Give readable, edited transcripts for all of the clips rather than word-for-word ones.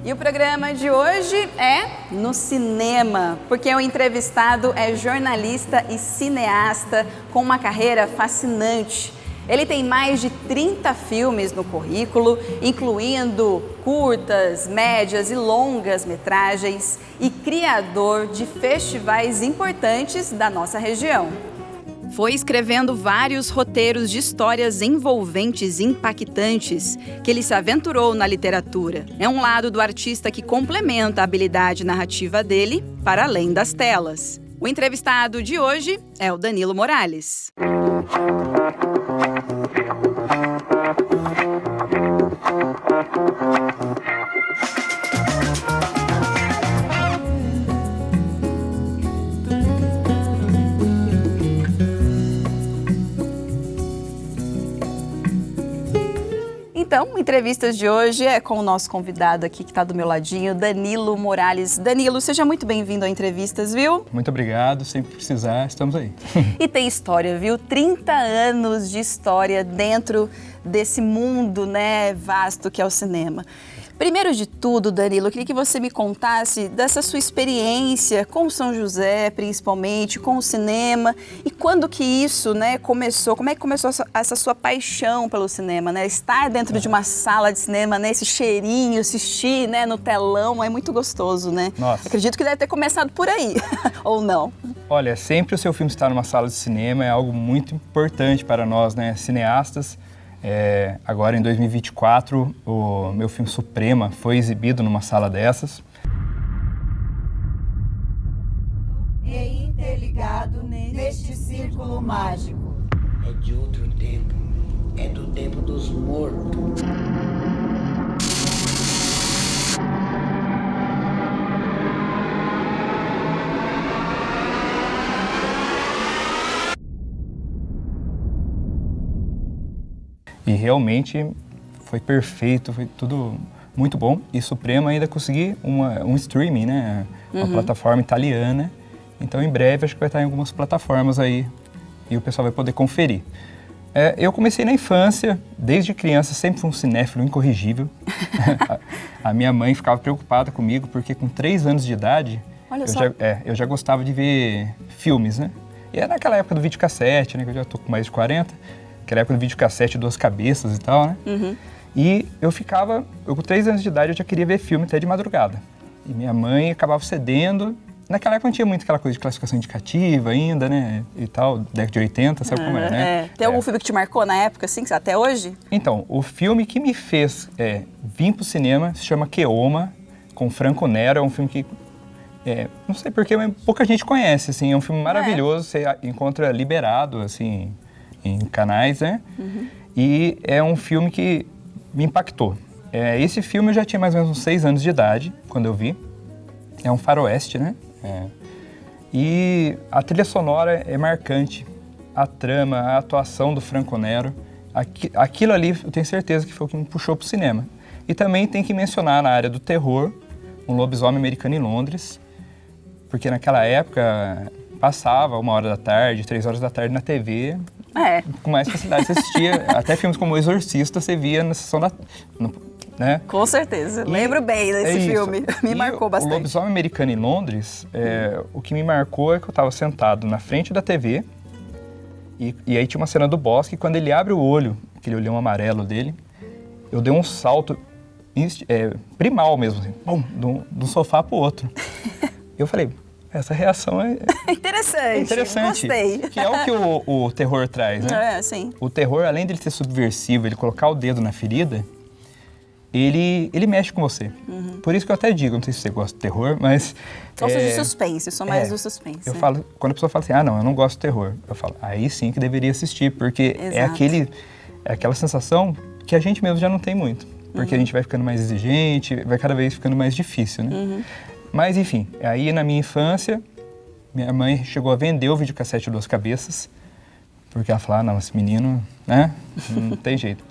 E o programa de hoje é no cinema, porque o entrevistado é jornalista e cineasta com uma carreira fascinante. Ele tem mais de 30 filmes no currículo, incluindo curtas, médias e longas metragens, e criador de festivais importantes da nossa região. Foi escrevendo vários roteiros de histórias envolventes e impactantes que ele se aventurou na literatura. É um lado do artista que complementa a habilidade narrativa dele para além das telas. O entrevistado de hoje é o Danilo Morales. Então, entrevistas de hoje é com o nosso convidado aqui que está do meu ladinho, Danilo Morales. Danilo, seja muito bem-vindo a Entrevistas, viu? Muito obrigado, sempre que precisar, estamos aí. E tem história, viu? 30 anos de história dentro desse mundo, né, vasto que é o cinema. Primeiro de tudo, Danilo, eu queria que você me contasse dessa sua experiência com São José, principalmente, com o cinema, e quando que isso, né, começou, como é que começou essa sua paixão pelo cinema, né? Estar dentro de uma sala de cinema, né, esse cheirinho, assistir, né, no telão, é muito gostoso, né? Nossa. Acredito que deve ter começado por aí, ou não? Olha, sempre o seu filme estar numa sala de cinema é algo muito importante para nós, né, cineastas. Agora em 2024, o meu filme Suprema foi exibido numa sala dessas. É interligado neste círculo mágico. É de outro tempo, é do tempo dos mortos. E realmente foi perfeito, foi tudo muito bom. E Suprema ainda consegui um streaming, né? Uma plataforma italiana. Então em breve acho que vai estar em algumas plataformas aí e o pessoal vai poder conferir. Eu comecei na infância, desde criança sempre fui um cinéfilo incorrigível. A minha mãe ficava preocupada comigo porque com 3 anos de idade eu já gostava de ver filmes, né? E era naquela época do videocassete, né? Que eu já tô com mais de 40. Aquela época do videocassete, 2 cabeças e tal, né? E eu com 3 anos de idade eu já queria ver filme até de madrugada. E minha mãe acabava cedendo. Naquela época não tinha muito aquela coisa de classificação indicativa ainda, né? E tal, década de 80, sabe como é, né? Tem algum filme que te marcou na época, assim, até hoje? Então, o filme que me fez vir pro cinema se chama Keoma, com Franco Nero. É um filme que, não sei porquê, mas pouca gente conhece, assim. É um filme maravilhoso, você encontra liberado, assim, em canais, né? E é um filme que me impactou. Esse filme eu já tinha mais ou menos uns 6 anos de idade, quando eu vi. É um faroeste, né? E a trilha sonora é marcante. A trama, a atuação do Franco Nero. Aquilo ali eu tenho certeza que foi o que me puxou pro cinema. E também tem que mencionar na área do terror, Um Lobisomem Americano em Londres. Porque naquela época passava 1h da tarde, 3h da tarde na TV... Com mais facilidade. Você assistia, até filmes como O Exorcista, você via na sessão né? Com certeza. Lembro bem desse filme. Me marcou bastante. O Lobisomem Americano em Londres, o que me marcou é que eu estava sentado na frente da TV e aí tinha uma cena do bosque e quando ele abre o olho, aquele olhão amarelo dele, eu dei um salto primal mesmo, assim, de um sofá pro outro. Eu falei... Essa reação é interessante. Gostei. Que é o que o terror traz, né? Sim. O terror, além de ele ser subversivo, ele colocar o dedo na ferida, ele mexe com você. Por isso que eu até digo, não sei se você gosta de terror, mas... Gosto de suspense, eu sou mais do suspense. Eu falo, quando a pessoa fala assim, não, eu não gosto de terror, eu falo, aí sim que deveria assistir, porque é aquela sensação que a gente mesmo já não tem muito. Porque a gente vai ficando mais exigente, vai cada vez ficando mais difícil, né? Mas, enfim, aí na minha infância, minha mãe chegou a vender o videocassete 2 cabeças, porque ela falou, não, esse menino, né, não tem jeito.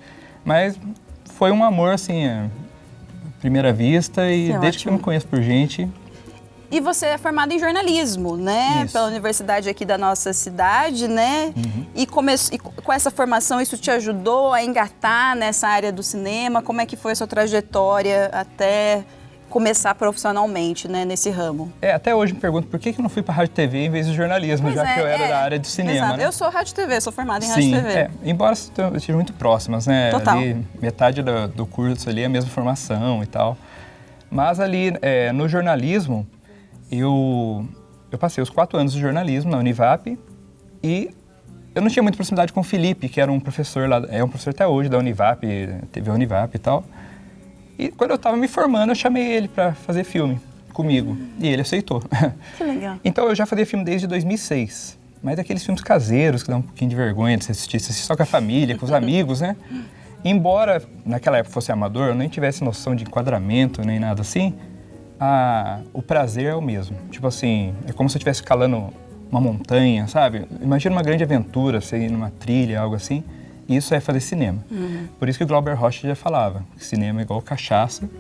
Mas foi um amor, assim, à primeira vista, e desde que eu me conheço por gente... E você é formado em jornalismo, né? Isso. Pela universidade aqui da nossa cidade, né? E com essa formação, isso te ajudou a engatar nessa área do cinema? Como é que foi a sua trajetória até começar profissionalmente, né, nesse ramo? Até hoje me pergunto por que eu não fui para rádio e TV em vez de jornalismo, Pois já que eu era da área de cinema, Exato. né? Eu sou rádio e TV, sou formada em Sim, rádio e TV. embora estejam muito próximas, né? Total. Ali, metade do curso ali é a mesma formação e tal. Mas ali, no jornalismo, eu passei os 4 anos de jornalismo na Univap e eu não tinha muita proximidade com o Felipe, que era um professor lá, é um professor até hoje da Univap, teve a Univap e tal. E quando eu estava me formando, eu chamei ele para fazer filme comigo e ele aceitou. Que legal. Então eu já fazia filme desde 2006, mas aqueles filmes caseiros que dá um pouquinho de vergonha de você assistir só com a família, com os amigos, né? Embora naquela época fosse amador, eu nem tivesse noção de enquadramento nem nada assim, o prazer é o mesmo. Tipo assim, é como se eu estivesse escalando uma montanha, sabe? Imagina uma grande aventura, você ir numa trilha, algo assim. Isso é fazer cinema. Por isso que o Glauber Rocha já falava, que cinema é igual cachaça,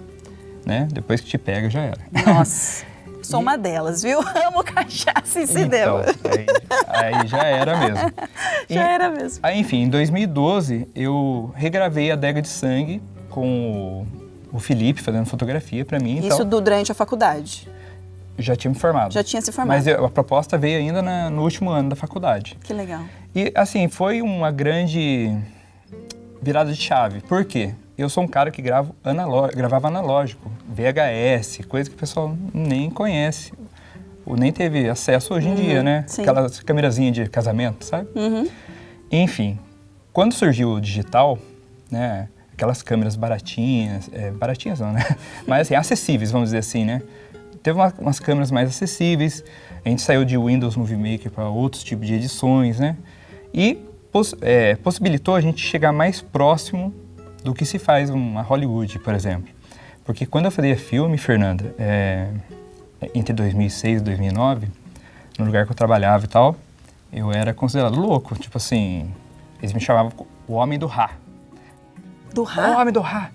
né? Depois que te pega, já era. Nossa, sou uma delas, viu? Amo cachaça e cinema. Então, aí já era mesmo. Já era mesmo. Aí, enfim, em 2012, eu regravei Adega de Sangue com o Felipe fazendo fotografia pra mim. Isso durante a faculdade? Já tinha me formado. Já tinha se formado. Mas a proposta veio ainda no último ano da faculdade. Que legal. E, assim, foi uma grande virada de chave. Por quê? Eu sou um cara que gravava analógico, VHS, coisa que o pessoal nem conhece, ou nem teve acesso hoje em dia, né? Sim. Aquelas câmerazinhas de casamento, sabe? Enfim, quando surgiu o digital, né? Aquelas câmeras baratinhas, baratinhas não, né? Mas assim, acessíveis, vamos dizer assim, né? Teve umas câmeras mais acessíveis, a gente saiu de Windows Movie Maker para outros tipos de edições, né? E possibilitou a gente chegar mais próximo do que se faz uma Hollywood, por exemplo. Porque quando eu fazia filme, Fernanda, entre 2006 e 2009, no lugar que eu trabalhava e tal, eu era considerado louco. Tipo assim, eles me chamavam o homem do Rá. Do Rá? O homem do Rá.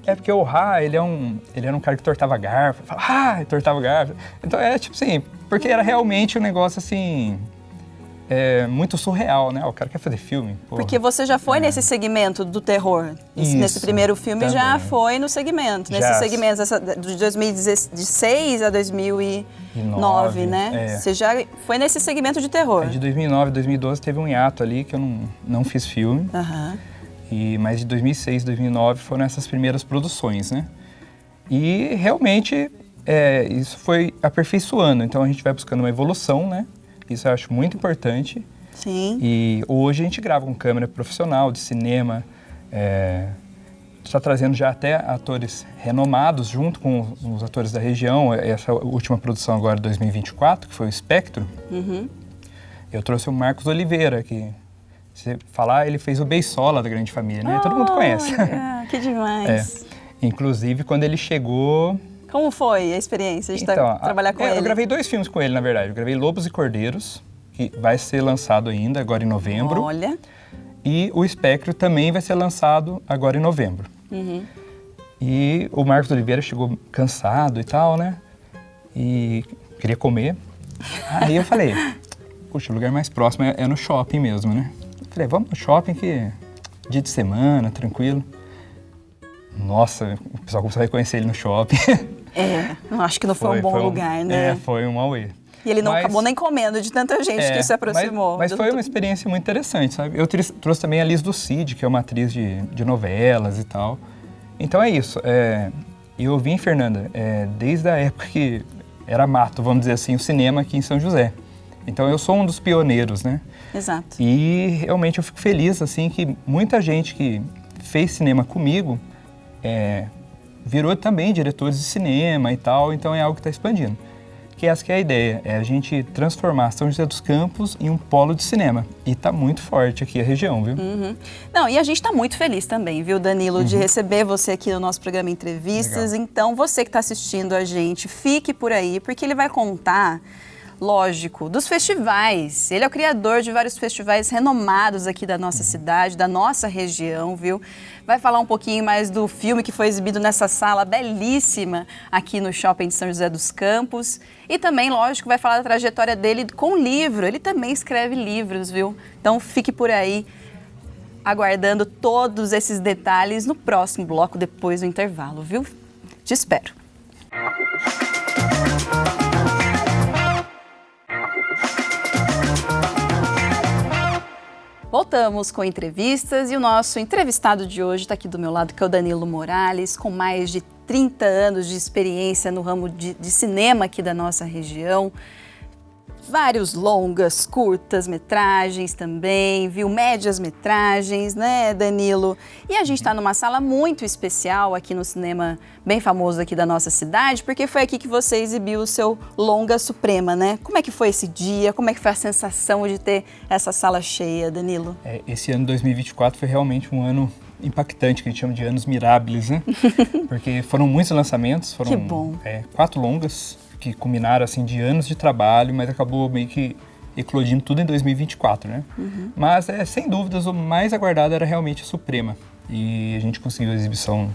É porque o Rá, ele era um cara que tortava garfo, falava, e tortava garfo. Então tipo assim, porque era realmente um negócio assim, muito surreal, né? O cara quer fazer filme. Porra. Porque você já foi nesse segmento do terror. Isso, nesse primeiro filme também. já foi no segmento. Já. Nesse segmento de 2016 a 2009, né? Você já foi nesse segmento de terror. De 2009 a 2012 teve um hiato ali que eu não fiz filme. Mas de 2006 a 2009 foram essas primeiras produções, né? E realmente isso foi aperfeiçoando. Então a gente vai buscando uma evolução, né? Isso eu acho muito importante. Sim. E hoje a gente grava com câmera profissional de cinema. Está trazendo já até atores renomados junto com os atores da região. Essa última produção agora de 2024, que foi o Espectro. Eu trouxe o Marcos Oliveira, que... Se falar, ele fez o Beisola da Grande Família, né? Todo mundo conhece. Que demais. Inclusive, quando ele chegou... Como foi a experiência de trabalhar com ele? Eu gravei 2 filmes com ele, na verdade. Eu gravei Lobos e Cordeiros, que vai ser lançado ainda, agora em novembro. Olha. E o Espectro também vai ser lançado agora em novembro. E o Marcos Oliveira chegou cansado e tal, né? E queria comer. Aí eu falei, puxa, o lugar mais próximo é no shopping mesmo, né? Falei, vamos no shopping que dia de semana, tranquilo. Nossa, o pessoal começou a reconhecer ele no shopping. Acho que não foi um bom lugar, né? Foi um auê. E ele não acabou nem comendo de tanta gente que se aproximou. Mas foi uma experiência muito interessante, sabe? Eu trouxe também a Liz do Cid, que é uma atriz de novelas e tal. Então é isso. Eu vim, Fernanda, desde a época que era mato, vamos dizer assim, o cinema aqui em São José. Então eu sou um dos pioneiros, né? Exato. E realmente eu fico feliz, assim, que muita gente que fez cinema comigo virou também diretores de cinema e tal, então é algo que está expandindo. Que essa que é a ideia, é a gente transformar São José dos Campos em um polo de cinema. E está muito forte aqui a região, viu? Não, e a gente está muito feliz também, viu, Danilo, de receber você aqui no nosso programa Entrevistas. Legal. Então, você que está assistindo a gente, fique por aí, porque ele vai contar... Lógico, dos festivais. Ele é o criador de vários festivais renomados aqui da nossa cidade, da nossa região, viu? Vai falar um pouquinho mais do filme que foi exibido nessa sala belíssima aqui no Shopping de São José dos Campos. E também, lógico, vai falar da trajetória dele com livro. Ele também escreve livros, viu? Então fique por aí, aguardando todos esses detalhes no próximo bloco, depois do intervalo, viu? Te espero. Voltamos com entrevistas e o nosso entrevistado de hoje está aqui do meu lado, que é o Danilo Morales, com mais de 30 anos de experiência no ramo de cinema aqui da nossa região. Vários longas, curtas, metragens também, viu? Médias metragens, né, Danilo? E a gente está numa sala muito especial aqui no cinema bem famoso aqui da nossa cidade, porque foi aqui que você exibiu o seu longa Suprema, né? Como é que foi esse dia? Como é que foi a sensação de ter essa sala cheia, Danilo? Esse ano 2024 foi realmente um ano impactante, que a gente chama de anos mirables, né? Porque foram muitos lançamentos, foram Que bom. 4 longas, que culminaram assim de anos de trabalho, mas acabou meio que eclodindo tudo em 2024, né? Mas, sem dúvidas, o mais aguardado era realmente a Suprema. E a gente conseguiu a exibição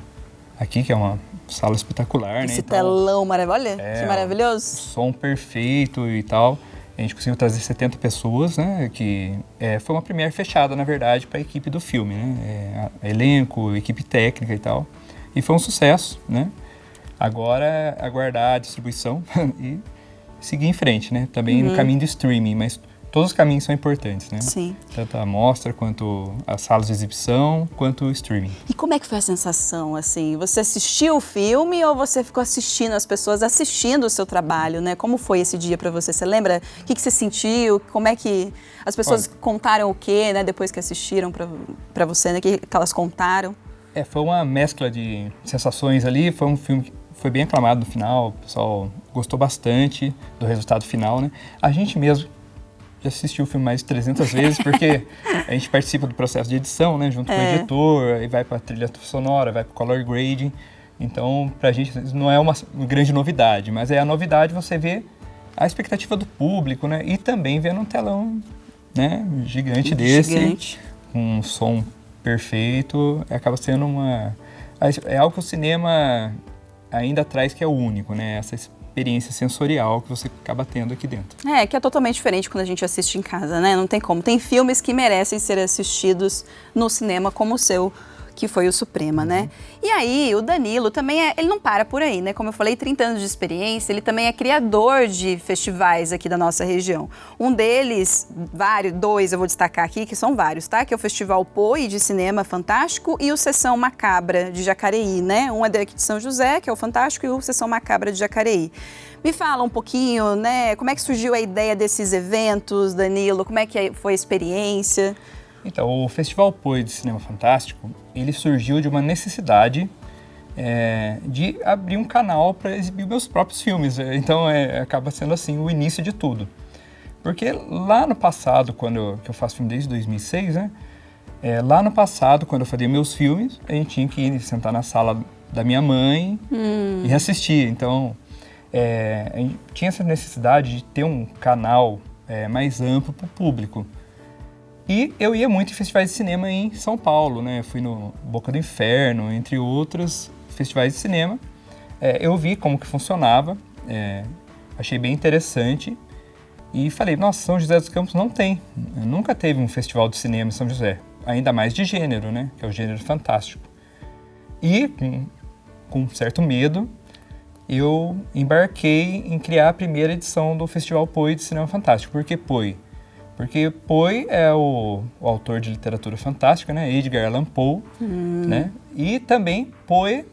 aqui, que é uma sala espetacular, Esse né? telão maravilhoso, olha, que maravilhoso. Som perfeito e tal. A gente conseguiu trazer 70 pessoas, né? Que foi uma premiere fechada, na verdade, para a equipe do filme, né? Elenco, equipe técnica e tal. E foi um sucesso, né? Agora, aguardar a distribuição e seguir em frente, né? Também no caminho do streaming, mas todos os caminhos são importantes, né? Sim. Tanto a mostra, quanto as salas de exibição, quanto o streaming. E como é que foi a sensação, assim? Você assistiu o filme ou você ficou assistindo, as pessoas assistindo o seu trabalho, né? Como foi esse dia pra você? Você lembra o que você sentiu? Como é que as pessoas contaram o quê, né? Depois que assistiram pra você, né? O que elas contaram? Foi uma mescla de sensações ali, foi um filme que foi bem aclamado no final, o pessoal gostou bastante do resultado final, né? A gente mesmo já assistiu o filme mais de 300 vezes, porque a gente participa do processo de edição, né? Junto com o editor, aí vai para a trilha sonora, vai para o color grading. Então, pra gente não é uma grande novidade, mas a novidade você vê a expectativa do público, né? E também vendo um telão, né, gigante desse, com um som perfeito, acaba sendo algo que o cinema ainda traz, que é o único, né? Essa experiência sensorial que você acaba tendo aqui dentro. Que é totalmente diferente quando a gente assiste em casa, né? Não tem como. Tem filmes que merecem ser assistidos no cinema, como o seu, que foi o Suprema, né? E aí, o Danilo também ele não para por aí, né? Como eu falei, 30 anos de experiência, ele também é criador de festivais aqui da nossa região. Um deles, dois eu vou destacar aqui, que são vários, tá? Que é o Festival Poi de Cinema Fantástico e o Sessão Macabra de Jacareí, né? Um é daqui de São José, que é o Fantástico, e o Sessão Macabra de Jacareí. Me fala um pouquinho, né? Como é que surgiu a ideia desses eventos, Danilo? Como é que foi a experiência? Então, o Festival Poi de Cinema Fantástico, ele surgiu de uma necessidade de abrir um canal para exibir meus próprios filmes. Então, acaba sendo assim o início de tudo. Porque lá no passado, que eu faço filme desde 2006, né? Lá no passado, quando eu fazia meus filmes, a gente tinha que ir sentar na sala da minha mãe e assistir. Então, a gente tinha essa necessidade de ter um canal mais amplo para o público. E eu ia muito em festivais de cinema em São Paulo, né? Eu fui no Boca do Inferno, entre outros festivais de cinema. Eu vi como que funcionava, achei bem interessante e falei, nossa, São José dos Campos não tem. Nunca teve um festival de cinema em São José, ainda mais de gênero, né? Que é o gênero fantástico. E, com certo medo, eu embarquei em criar a primeira edição do Festival Poi de Cinema Fantástico. Por que Poi? Porque Poi é o autor de literatura fantástica, né? Edgar Allan Poe, né? E também Poe,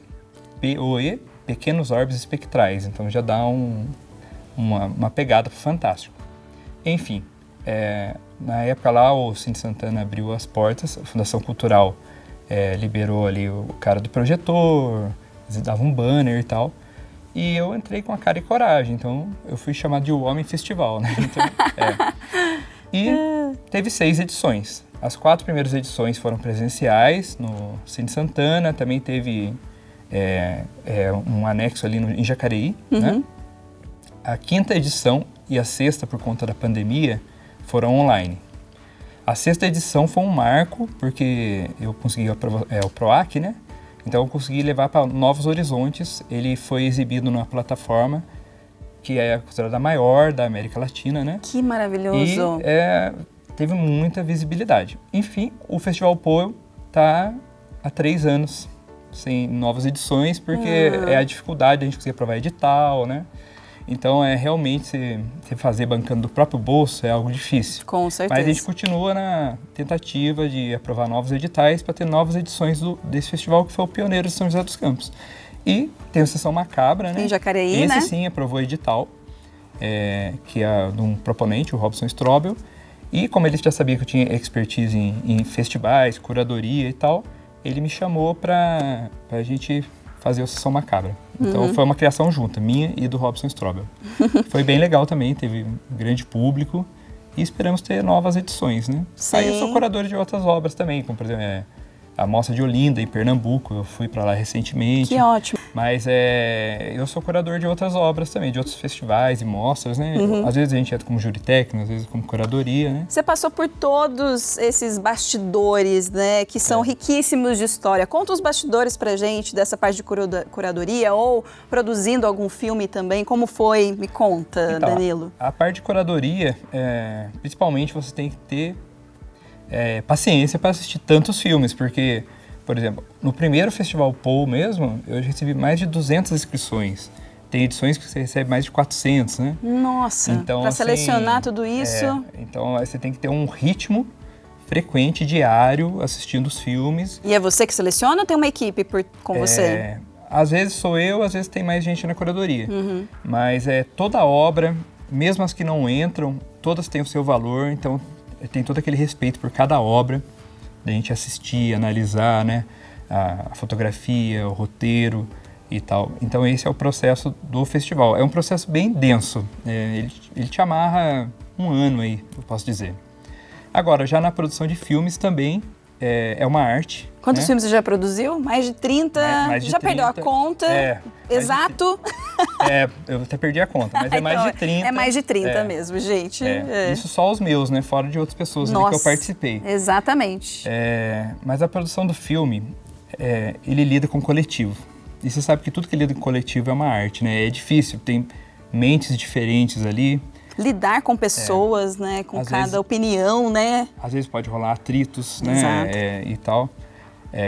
P-O-E, Pequenos Orbes Espectrais. Então já dá uma pegada pro fantástico. Enfim, na época lá o Cine Santana abriu as portas, a Fundação Cultural liberou ali o cara do projetor, dava um banner e tal. E eu entrei com a cara e coragem, então eu fui chamado de O Homem Festival, né? Então, E teve 6 edições. As 4 primeiras edições foram presenciais no Cine Santana, também teve um anexo ali em Jacareí, né? A 5ª edição e a 6ª, por conta da pandemia, foram online. A 6ª edição foi um marco, porque eu consegui o PROAC, né? Então eu consegui levar para novos horizontes. Ele foi exibido numa plataforma que é considerada a maior da América Latina, né? Que maravilhoso! E teve muita visibilidade. Enfim, o Festival Poi está há 3 anos sem novas edições, porque é a dificuldade de a gente conseguir aprovar edital, né? Então, realmente, você fazer bancando do próprio bolso é algo difícil. Com certeza. Mas a gente continua na tentativa de aprovar novos editais para ter novas edições desse festival, que foi o pioneiro de São José dos Campos. E tem a Sessão Macabra, né? Em Jacareí, Esse né? sim aprovou edital, que é de um proponente, o Robson Strobel. E como ele já sabia que eu tinha expertise em festivais, curadoria e tal, ele me chamou para a gente fazer a Sessão Macabra. Então foi uma criação junta, minha e do Robson Strobel. Foi bem legal também, teve um grande público e esperamos ter novas edições, né? Sim. Aí eu sou curador de outras obras também, como por exemplo a Mostra de Olinda, em Pernambuco, eu fui para lá recentemente. Que ótimo. Mas eu sou curador de outras obras também, de outros festivais e mostras, né? Às vezes a gente entra como júri técnico, às vezes como curadoria, né? Você passou por todos esses bastidores, né, que são riquíssimos de história. Conta os bastidores pra gente dessa parte de curadoria ou produzindo algum filme também. Como foi? Me conta, Então, Danilo. A parte de curadoria, principalmente você tem que ter paciência para assistir tantos filmes, porque, por exemplo, no primeiro Festival Paul mesmo, eu recebi mais de 200 inscrições. Tem edições que você recebe mais de 400, né? Nossa, Então, para assim, selecionar tudo isso... Então, você tem que ter um ritmo frequente, diário, assistindo os filmes. E é você que seleciona ou tem uma equipe com você? Às vezes sou eu, às vezes tem mais gente na curadoria. Mas toda obra, mesmo as que não entram, todas têm o seu valor, então tem todo aquele respeito por cada obra, da gente assistir, analisar, né, a fotografia, o roteiro e tal. Então esse é o processo do festival. É um processo bem denso, ele te amarra um ano aí, eu posso dizer. Agora, já na produção de filmes também, é uma arte. Quantos né? filmes você já produziu? Mais de 30? Mais de já 30. perdeu a conta? Exato? Eu até perdi a conta, mas é mais de 30. É mais de 30 mesmo, gente. Isso só os meus, né? Fora de outras pessoas ali que eu participei. Exatamente. Mas a produção do filme, ele lida com o coletivo. E você sabe que tudo que lida com o coletivo é uma arte, né? É difícil, tem mentes diferentes ali. Lidar com pessoas, né? Com Às cada vezes, opinião, né? Às vezes pode rolar atritos, né? Exato. E tal.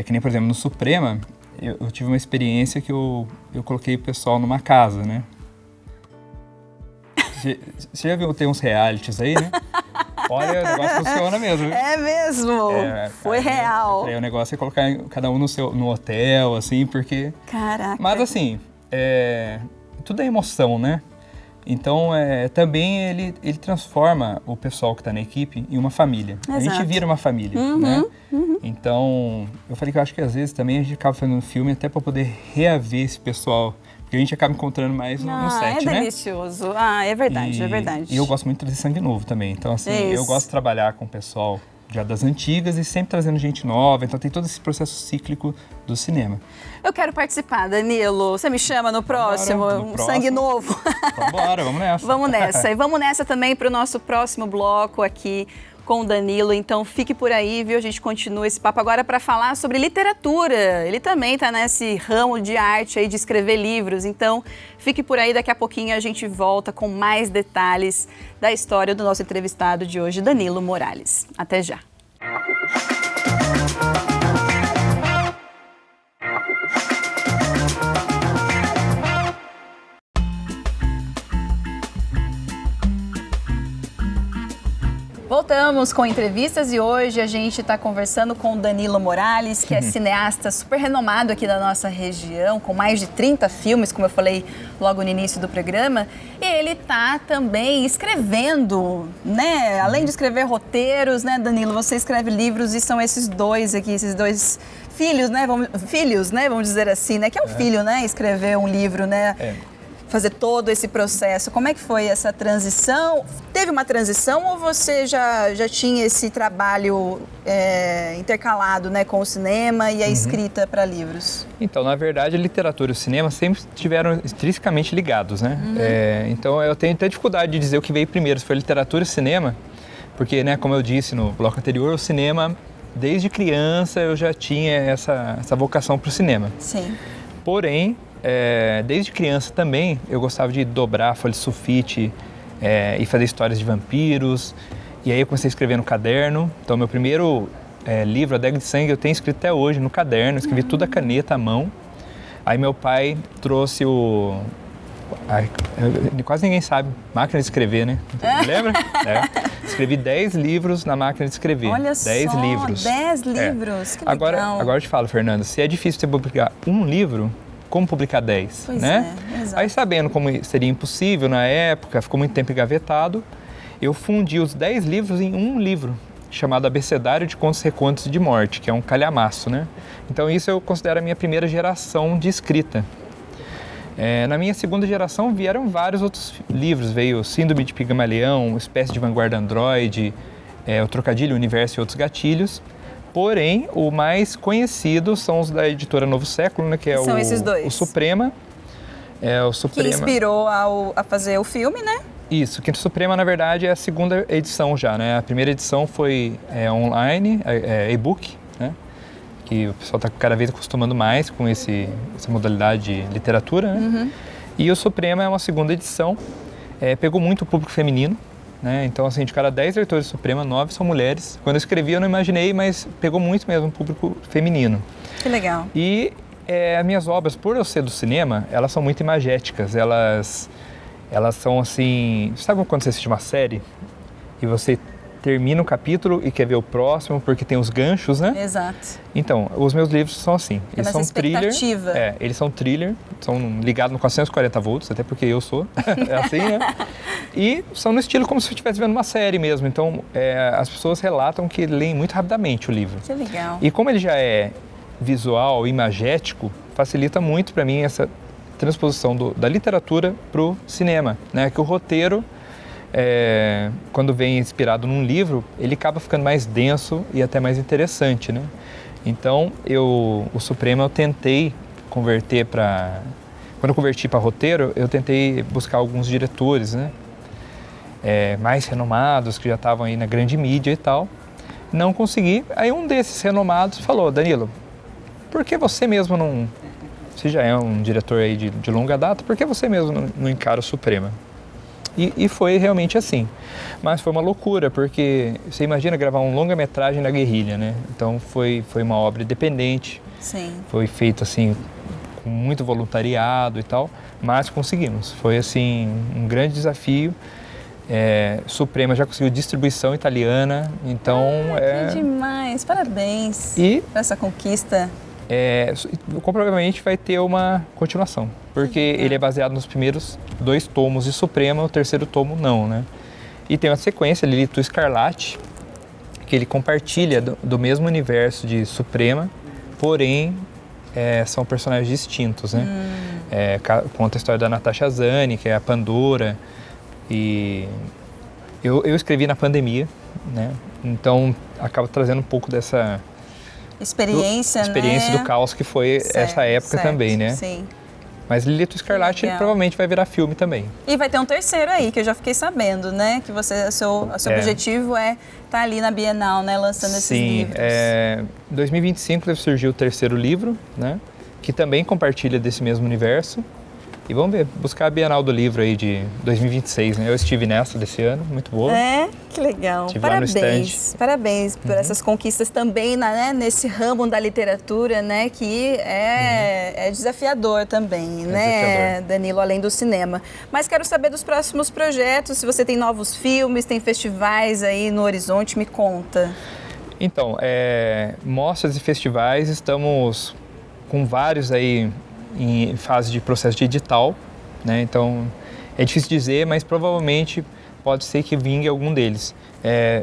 Que nem, por exemplo, no Suprema, eu tive uma experiência que eu coloquei o pessoal numa casa, né? Você já viu, tem uns realities aí, né? Olha, o negócio funciona mesmo. Viu? É mesmo? Foi real. O negócio é colocar cada um no hotel, assim, porque... Caraca. Mas, assim, tudo é emoção, né? Então, também ele transforma o pessoal que está na equipe em uma família. Exato. A gente vira uma família, né? Então, eu falei que eu acho que às vezes também a gente acaba fazendo um filme até para poder reaver esse pessoal. Porque a gente acaba encontrando mais no set, né? É delicioso. É verdade, é verdade. E eu gosto muito de trazer sangue novo também. Então, assim, eu gosto de trabalhar com o pessoal já das antigas e sempre trazendo gente nova. Então, tem todo esse processo cíclico do cinema. Eu quero participar, Danilo. Você me chama no próximo? Sangue novo. Vambora, vamos nessa. Vamos nessa. E vamos nessa também para o nosso próximo bloco aqui com o Danilo. Então, fique por aí, viu? A gente continua esse papo agora para falar sobre literatura. Ele também está nesse ramo de arte aí, de escrever livros. Então, fique por aí. Daqui a pouquinho a gente volta com mais detalhes da história do nosso entrevistado de hoje, Danilo Morales. Até já. Voltamos com entrevistas e hoje a gente está conversando com o Danilo Morales, que é cineasta super renomado aqui da nossa região, com mais de 30 filmes, como eu falei logo no início do programa. E ele está também escrevendo, né? Além de escrever roteiros, né, Danilo? Você escreve livros e são esses dois aqui, esses dois filhos, né? Vamos dizer assim, né? Que é um filho, né? Escrever um livro, né? Fazer todo esse processo. Como é que foi essa transição? Teve uma transição ou você já tinha esse trabalho intercalado, né, com o cinema e a escrita para livros? Então, na verdade, a literatura e o cinema sempre estiveram intrinsecamente ligados, né? Então, eu tenho até dificuldade de dizer o que veio primeiro, se foi literatura e cinema, porque, né, como eu disse no bloco anterior, o cinema, desde criança, eu já tinha essa vocação para o cinema. Sim. Porém, desde criança também eu gostava de dobrar folha de sulfite e fazer histórias de vampiros. E aí eu comecei a escrever no caderno. Então meu primeiro livro, Adega de Sangue, eu tenho escrito até hoje no caderno, escrevi tudo a caneta, à mão. Aí meu pai trouxe quase ninguém sabe, máquina de escrever, né? Lembra? Escrevi 10 livros na máquina de escrever. Olha 10 só, livros. 10 livros, que legal. Agora eu te falo, Fernanda, se é difícil você publicar um livro, como publicar 10, pois né? Exato. Aí sabendo como seria impossível na época, ficou muito tempo engavetado, eu fundi os 10 livros em um livro, chamado Abecedário de Contos e Recontos de Morte, que é um calhamaço, né? Então isso eu considero a minha primeira geração de escrita. Na minha segunda geração vieram vários outros livros, veio Síndrome de Pigmalião, Espécie de Vanguarda Android, O Trocadilho, o Universo e Outros Gatilhos. Porém, o mais conhecido são os da editora Novo Século, né, que são esses dois. O Suprema. O Suprema. Que inspirou a fazer o filme, né? Isso, que o Suprema, na verdade, é a segunda edição já, né? A primeira edição foi online, e-book, né? Que o pessoal está cada vez acostumando mais com essa modalidade de literatura, né? Uhum. E o Suprema é uma segunda edição, pegou muito o público feminino, né? Então, assim, de cada 10 leitores do Suprema, 9 são mulheres. Quando eu escrevi, eu não imaginei, mas pegou muito mesmo o público feminino. Que legal. E as minhas obras, por eu ser do cinema, elas são muito imagéticas, elas são assim... Sabe quando você assiste uma série e você termina um capítulo e quer ver o próximo porque tem os ganchos, né? Exato. Então, os meus livros são assim. Eles são thriller. Eles são thriller, são ligados no 440 volts, até porque eu sou. É assim, né? E são no estilo como se eu estivesse vendo uma série mesmo. Então, as pessoas relatam que leem muito rapidamente o livro. Que legal. E como ele já é visual, imagético, facilita muito para mim essa transposição da literatura para o cinema, né? Que o roteiro, quando vem inspirado num livro, ele acaba ficando mais denso e até mais interessante, né? Então, o Suprema eu tentei converter para... Quando eu converti para roteiro, eu tentei buscar alguns diretores, né? Mais renomados, que já estavam aí na grande mídia e tal. Não consegui. Aí um desses renomados falou: Danilo, por que você mesmo não... Você já é um diretor aí de longa data, por que você mesmo não encara o Suprema? E foi realmente assim. Mas foi uma loucura, porque você imagina gravar um longa-metragem na guerrilha, né? Então foi uma obra independente. Sim. Foi feito assim, com muito voluntariado e tal, mas conseguimos. Foi assim, um grande desafio. Suprema já conseguiu distribuição italiana, então... Que demais! Parabéns por essa conquista. Provavelmente vai ter uma continuação, porque ele é baseado nos primeiros 2 tomos de Suprema, o terceiro tomo não, né? E tem uma sequência, Lilith Escarlate, que ele compartilha do mesmo universo de Suprema, porém são personagens distintos, né? Conta a história da Natasha Zani, que é a Pandora, e eu escrevi na pandemia, né? Então acaba trazendo um pouco dessa... Experiência do caos que foi essa época também, né? Sim. Mas Lilith Escarlate provavelmente vai virar filme também. E vai ter um terceiro aí, que eu já fiquei sabendo, né? Que seu objetivo é estar ali na Bienal, né? Lançando esses livros. Em 2025 deve surgir o terceiro livro, né? Que também compartilha desse mesmo universo. E vamos ver, buscar a Bienal do Livro aí de 2026, né? Eu estive nessa desse ano, muito boa. Que legal. Estive Parabéns. lá no stand. Parabéns por essas conquistas também nesse ramo da literatura, né? Que é desafiador também, né, desafiador. Danilo, além do cinema. Mas quero saber dos próximos projetos, se você tem novos filmes, tem festivais aí no horizonte, me conta. Então, mostras e festivais, estamos com vários aí em fase de processo de edital, né? Então é difícil dizer, mas provavelmente pode ser que vingue algum deles.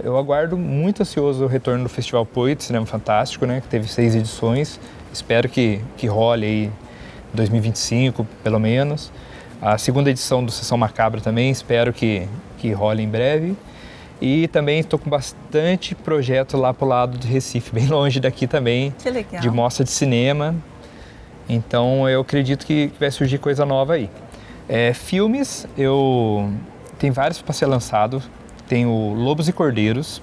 Eu aguardo muito ansioso o retorno do Festival Poet Cinema Fantástico, né? Que teve 6 edições, espero que role aí em 2025 pelo menos. A segunda edição do Sessão Macabra também, espero que role em breve. E também estou com bastante projeto lá pro lado de Recife, bem longe daqui também. Que legal. De mostra de cinema. Então eu acredito que vai surgir coisa nova aí. Filmes, tem vários para ser lançado. Tem o Lobos e Cordeiros,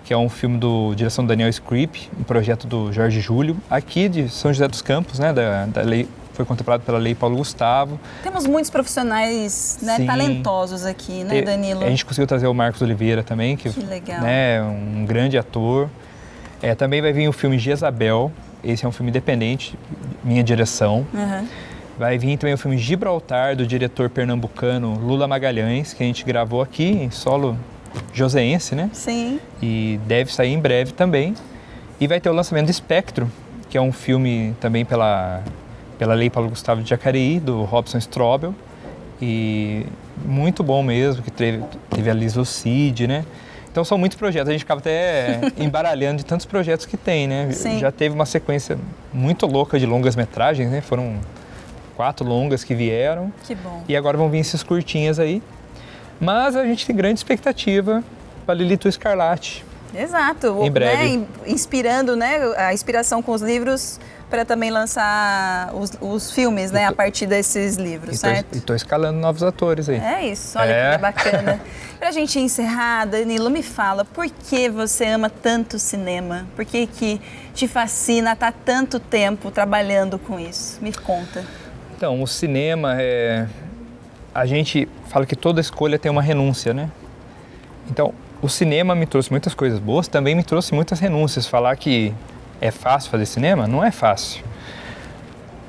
que é um filme direção do Daniel Scrip, um projeto do Jorge Júlio, aqui de São José dos Campos, né, da lei, foi contemplado pela Lei Paulo Gustavo. Temos muitos profissionais, né, talentosos aqui, né, Danilo? A gente conseguiu trazer o Marcos Oliveira também, que legal. Né, um grande ator. Também vai vir o filme Jezabel, esse é um filme independente, minha direção. Vai vir também o filme Gibraltar, do diretor pernambucano Lula Magalhães, que a gente gravou aqui em solo joseense, né? Sim. E deve sair em breve também. E vai ter o lançamento do Espectro, que é um filme também pela Lei Paulo Gustavo de Jacareí, do Robson Strobel. E muito bom mesmo, que teve a Liz Lucide, né? Então são muitos projetos, a gente acaba até embaralhando de tantos projetos que tem, né? Sim. Já teve uma sequência muito louca de longas-metragens, né? Foram 4 longas que vieram. Que bom. E agora vão vir esses curtinhas aí. Mas a gente tem grande expectativa para Lilith Escarlate. Exato. Em breve. Né? Inspirando, né? A inspiração com os livros para também lançar os filmes, né? A partir desses livros, certo? E tô escalando novos atores aí. É isso, olha que bacana. Pra gente encerrar, Danilo, me fala, por que você ama tanto cinema? Por que te fascina estar tanto tempo trabalhando com isso? Me conta. Então, o cinema a gente fala que toda escolha tem uma renúncia, né? Então, o cinema me trouxe muitas coisas boas, também me trouxe muitas renúncias. Falar que é fácil fazer cinema? Não é fácil.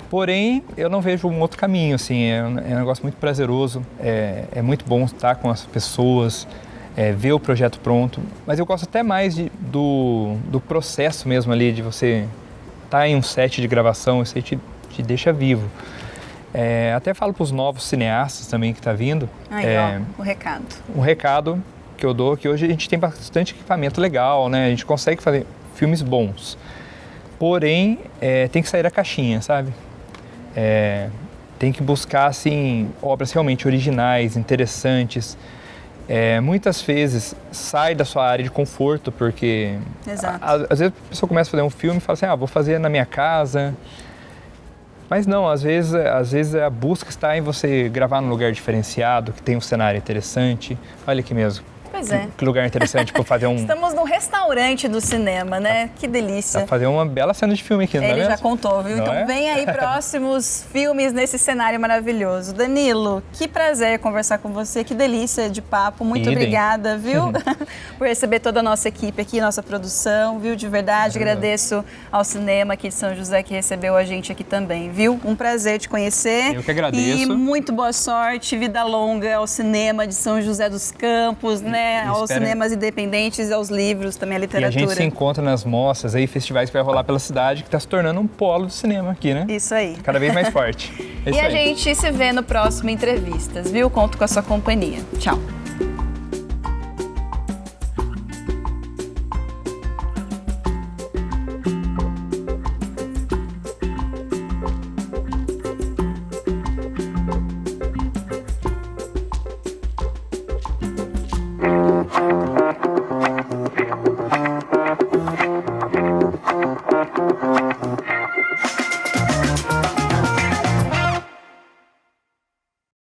Porém, eu não vejo um outro caminho, assim, é um negócio muito prazeroso, é muito bom estar com as pessoas, ver o projeto pronto, mas eu gosto até mais do processo mesmo ali, de você estar em um set de gravação, isso aí te deixa vivo. Até falo para os novos cineastas também que está vindo. Aí, ó, o recado. Um recado que eu dou, que hoje a gente tem bastante equipamento legal, né? A gente consegue fazer filmes bons. Porém, tem que sair da caixinha, sabe? Tem que buscar, assim, obras realmente originais, interessantes. Muitas vezes sai da sua área de conforto, porque... Exato. Às vezes a pessoa começa a fazer um filme e fala assim, vou fazer na minha casa. Mas não, às vezes a busca está em você gravar num lugar diferenciado, que tem um cenário interessante. Olha aqui mesmo. Pois é. Que lugar interessante para fazer um... Estamos no restaurante do cinema, né? Que delícia. Pra fazer uma bela cena de filme aqui, não é Ele mesmo? já contou, viu? Não Então vem aí próximos filmes nesse cenário maravilhoso. Danilo, que prazer conversar com você, que delícia de papo. Muito obrigada, viu? Por receber toda a nossa equipe aqui, nossa produção, viu? De verdade, agradeço ao cinema aqui de São José que recebeu a gente aqui também, viu? Um prazer te conhecer. Eu que agradeço. E muito boa sorte, vida longa ao cinema de São José dos Campos, né? Aos cinemas independentes, aos livros, também à literatura. E a gente se encontra nas mostras, aí, festivais que vai rolar pela cidade, que está se tornando um polo de cinema aqui, né? Isso aí. Cada vez mais forte. E a gente se vê no próximo Entrevistas, viu? Conto com a sua companhia. Tchau.